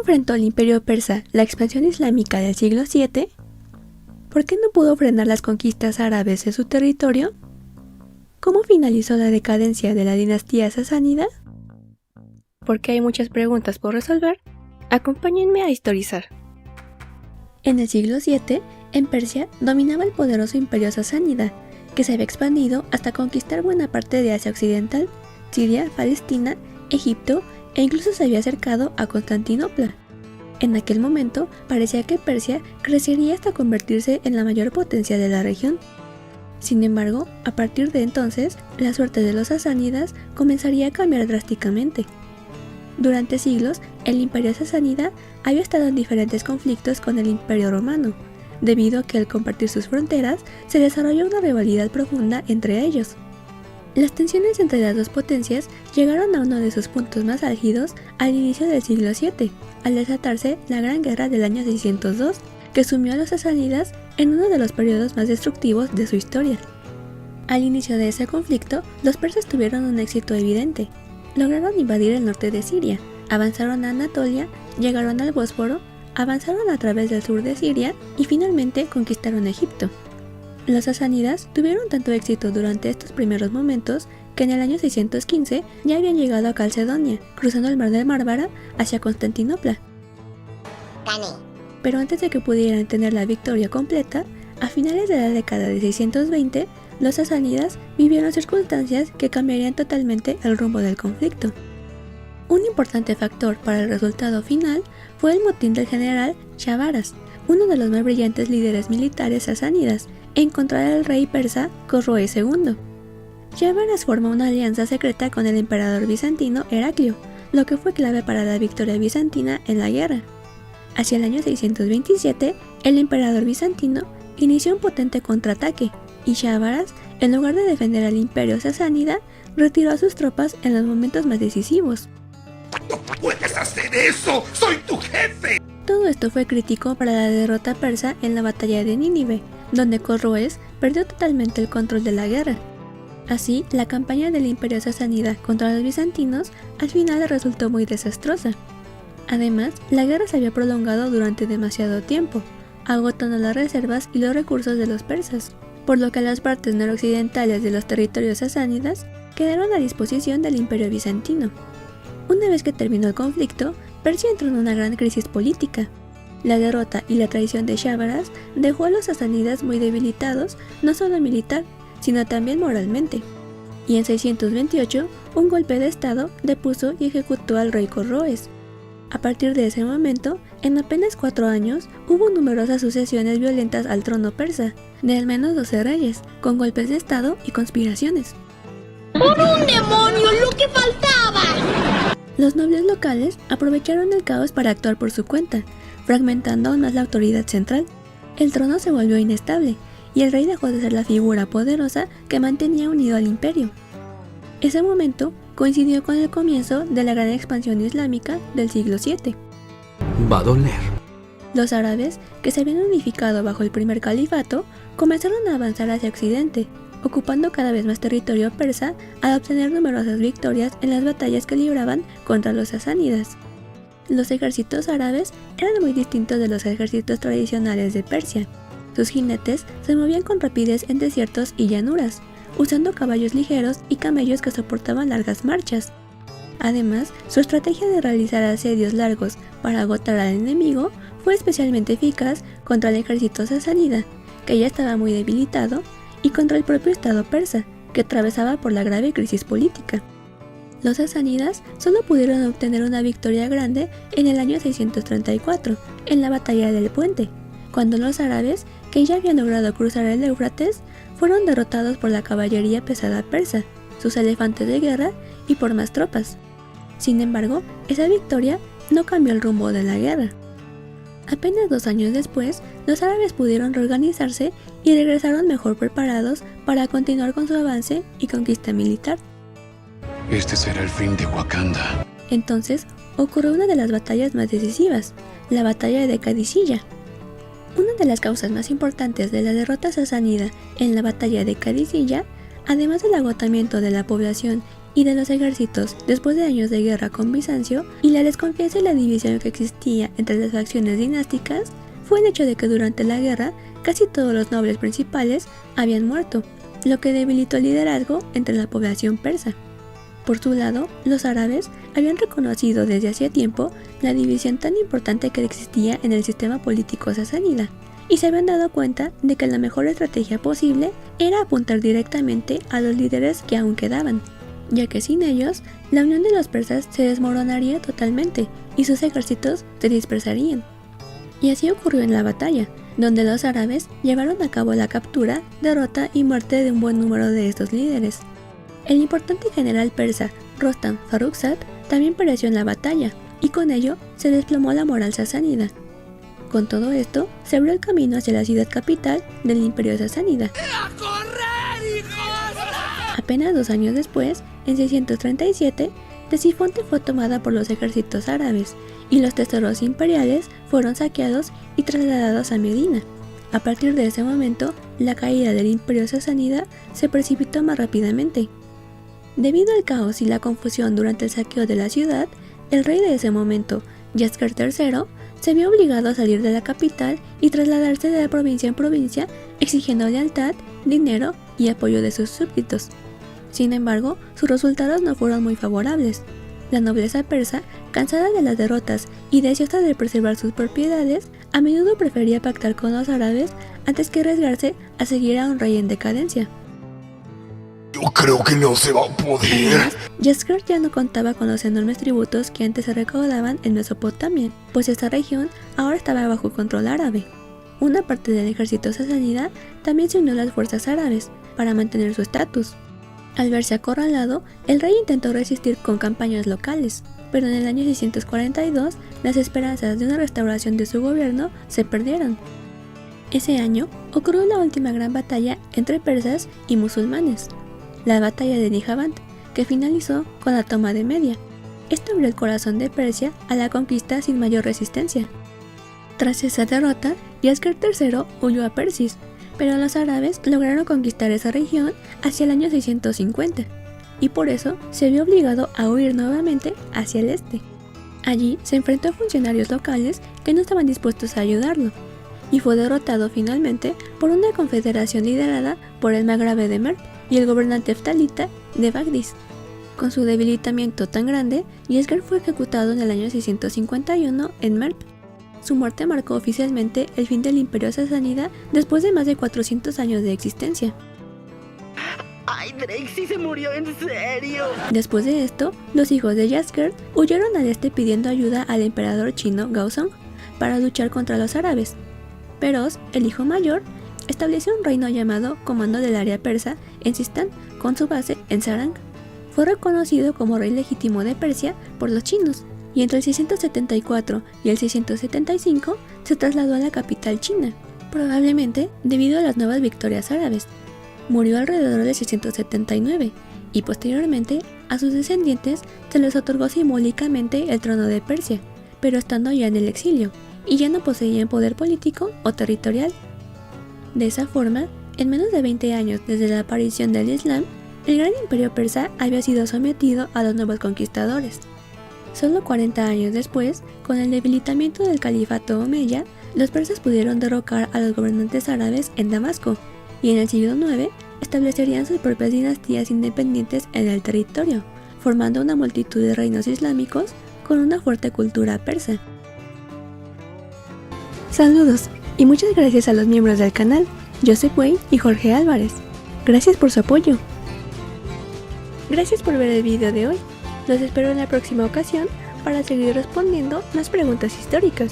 enfrentó al imperio persa la expansión islámica del siglo VII? ¿Por qué no pudo frenar las conquistas árabes de su territorio? ¿Cómo finalizó la decadencia de la dinastía sasánida? Porque hay muchas preguntas por resolver, acompáñenme a historizar. En el siglo VII, en Persia dominaba el poderoso imperio sasánida, que se había expandido hasta conquistar buena parte de Asia Occidental, Siria, Palestina, Egipto e incluso se había acercado a Constantinopla. En aquel momento parecía que Persia crecería hasta convertirse en la mayor potencia de la región. Sin embargo, a partir de entonces, la suerte de los sasánidas comenzaría a cambiar drásticamente. Durante siglos, el imperio sasánida había estado en diferentes conflictos con el imperio romano, debido a que al compartir sus fronteras se desarrolló una rivalidad profunda entre ellos. Las tensiones entre las dos potencias llegaron a uno de sus puntos más álgidos al inicio del siglo VII, al desatarse la Gran Guerra del año 602, que sumió a los sasánidas en uno de los periodos más destructivos de su historia. Al inicio de ese conflicto, los persas tuvieron un éxito evidente. Lograron invadir el norte de Siria, avanzaron a Anatolia, llegaron al Bósforo, avanzaron a través del sur de Siria y finalmente conquistaron Egipto. Los sasánidas tuvieron tanto éxito durante estos primeros momentos que en el año 615 ya habían llegado a Calcedonia, cruzando el mar del Mármara hacia Constantinopla. Pero antes de que pudieran tener la victoria completa, a finales de la década de 620, los sasánidas vivieron circunstancias que cambiarían totalmente el rumbo del conflicto. Un importante factor para el resultado final fue el motín del general Shabaras, uno de los más brillantes líderes militares sasánidas, en contra del rey persa Khosroes II. Shabaras formó una alianza secreta con el emperador bizantino Heraclio, lo que fue clave para la victoria bizantina en la guerra. Hacia el año 627, el emperador bizantino inició un potente contraataque, y Shabaras, en lugar de defender al imperio sasánida, retiró a sus tropas en los momentos más decisivos. ¡No puedes hacer eso! ¡Soy tu jefe! Todo esto fue crítico para la derrota persa en la batalla de Nínive, donde Khosroes perdió totalmente el control de la guerra. Así, la campaña del imperio sasánida contra los bizantinos al final resultó muy desastrosa. Además, la guerra se había prolongado durante demasiado tiempo, agotando las reservas y los recursos de los persas, por lo que las partes noroccidentales de los territorios sasánidas quedaron a disposición del imperio bizantino. Una vez que terminó el conflicto, Persia entró en una gran crisis política. La derrota y la traición de Shabaras dejó a los sasánidas muy debilitados, no solo militar, sino también moralmente. Y en 628, un golpe de estado depuso y ejecutó al rey Khosroes. A partir de ese momento, en apenas 4 años, hubo numerosas sucesiones violentas al trono persa, de al menos 12 reyes, con golpes de estado y conspiraciones. ¡Por un demonio, lo que faltaba! Los nobles locales aprovecharon el caos para actuar por su cuenta, fragmentando aún más la autoridad central. El trono se volvió inestable, y el rey dejó de ser la figura poderosa que mantenía unido al imperio. Ese momento coincidió con el comienzo de la gran expansión islámica del siglo VII. Va a doler. Los árabes, que se habían unificado bajo el primer califato, comenzaron a avanzar hacia Occidente, ocupando cada vez más territorio persa al obtener numerosas victorias en las batallas que libraban contra los sasánidas. Los ejércitos árabes eran muy distintos de los ejércitos tradicionales de Persia. Sus jinetes se movían con rapidez en desiertos y llanuras, usando caballos ligeros y camellos que soportaban largas marchas. Además, su estrategia de realizar asedios largos para agotar al enemigo fue especialmente eficaz contra el ejército sasánida, que ya estaba muy debilitado, y contra el propio estado persa, que atravesaba por la grave crisis política. Los sasánidas solo pudieron obtener una victoria grande en el año 634, en la batalla del Puente, cuando los árabes, que ya habían logrado cruzar el Éufrates, fueron derrotados por la caballería pesada persa, sus elefantes de guerra y por más tropas. Sin embargo, esa victoria no cambió el rumbo de la guerra. Apenas 2 años después, los árabes pudieron reorganizarse y regresaron mejor preparados para continuar con su avance y conquista militar. Este será el fin de Wakanda. Entonces, ocurrió una de las batallas más decisivas, la batalla de Kadisilla. Una de las causas más importantes de la derrota sasánida en la batalla de Kadisilla, además del agotamiento de la población y de los ejércitos después de años de guerra con Bizancio, y la desconfianza y la división que existía entre las facciones dinásticas, fue el hecho de que durante la guerra casi todos los nobles principales habían muerto, lo que debilitó el liderazgo entre la población persa. Por su lado, los árabes habían reconocido desde hacía tiempo la división tan importante que existía en el sistema político sasánida, y se habían dado cuenta de que la mejor estrategia posible era apuntar directamente a los líderes que aún quedaban, ya que sin ellos, la unión de los persas se desmoronaría totalmente y sus ejércitos se dispersarían. Y así ocurrió en la batalla, donde los árabes llevaron a cabo la captura, derrota y muerte de un buen número de estos líderes. El importante general persa Rostam Farrukhzad también pereció en la batalla, y con ello se desplomó la moral sasánida. Con todo esto, se abrió el camino hacia la ciudad capital del Imperio Sasánida. ¡A correr, hijos! Apenas 2 años después, en 637, Ctesifonte fue tomada por los ejércitos árabes, y los tesoros imperiales fueron saqueados y trasladados a Medina. A partir de ese momento, la caída del Imperio Sasánida se precipitó más rápidamente. Debido al caos y la confusión durante el saqueo de la ciudad, el rey de ese momento, Yasker III, se vio obligado a salir de la capital y trasladarse de provincia en provincia, exigiendo lealtad, dinero y apoyo de sus súbditos. Sin embargo, sus resultados no fueron muy favorables. La nobleza persa, cansada de las derrotas y deseosa de preservar sus propiedades, a menudo prefería pactar con los árabes antes que arriesgarse a seguir a un rey en decadencia. Yo creo que no se va a poder. Yasker ya no contaba con los enormes tributos que antes se recaudaban en Mesopotamia, pues esta región ahora estaba bajo control árabe. Una parte del ejército sasánida también se unió a las fuerzas árabes para mantener su estatus. Al verse acorralado, el rey intentó resistir con campañas locales, pero en el año 642 las esperanzas de una restauración de su gobierno se perdieron. Ese año ocurrió la última gran batalla entre persas y musulmanes, la batalla de Nijaband, que finalizó con la toma de Media. Esto abrió el corazón de Persia a la conquista sin mayor resistencia. Tras esa derrota, Yasker III huyó a Persis, pero los árabes lograron conquistar esa región hacia el año 650, y por eso se vio obligado a huir nuevamente hacia el este. Allí se enfrentó a funcionarios locales que no estaban dispuestos a ayudarlo, y fue derrotado finalmente por una confederación liderada por el margrave de Merv y el gobernante heftalita de Bagdis. Con su debilitamiento tan grande, Yasker fue ejecutado en el año 651 en Merv. Su muerte marcó oficialmente el fin del Imperio Sasánida después de más de 400 años de existencia. ¡Ay, Drake sí se murió en serio! Después de esto, los hijos de Yasker huyeron al este pidiendo ayuda al emperador chino Gaozong para luchar contra los árabes. Peroz, el hijo mayor, estableció un reino llamado Comando del Área Persa en Sistán, con su base en Sarang. Fue reconocido como rey legítimo de Persia por los chinos, y entre el 674 y el 675 se trasladó a la capital china, probablemente debido a las nuevas victorias árabes. Murió alrededor de 679, y posteriormente a sus descendientes se les otorgó simbólicamente el trono de Persia, pero estando ya en el exilio, y ya no poseían poder político o territorial. De esa forma, en menos de 20 años desde la aparición del Islam, el gran imperio persa había sido sometido a los nuevos conquistadores. Solo 40 años después, con el debilitamiento del califato omeya, los persas pudieron derrocar a los gobernantes árabes en Damasco, y en el siglo IX establecerían sus propias dinastías independientes en el territorio, formando una multitud de reinos islámicos con una fuerte cultura persa. Saludos y muchas gracias a los miembros del canal, Joseph Wayne y Jorge Álvarez. Gracias por su apoyo. Gracias por ver el video de hoy. Los espero en la próxima ocasión para seguir respondiendo más preguntas históricas.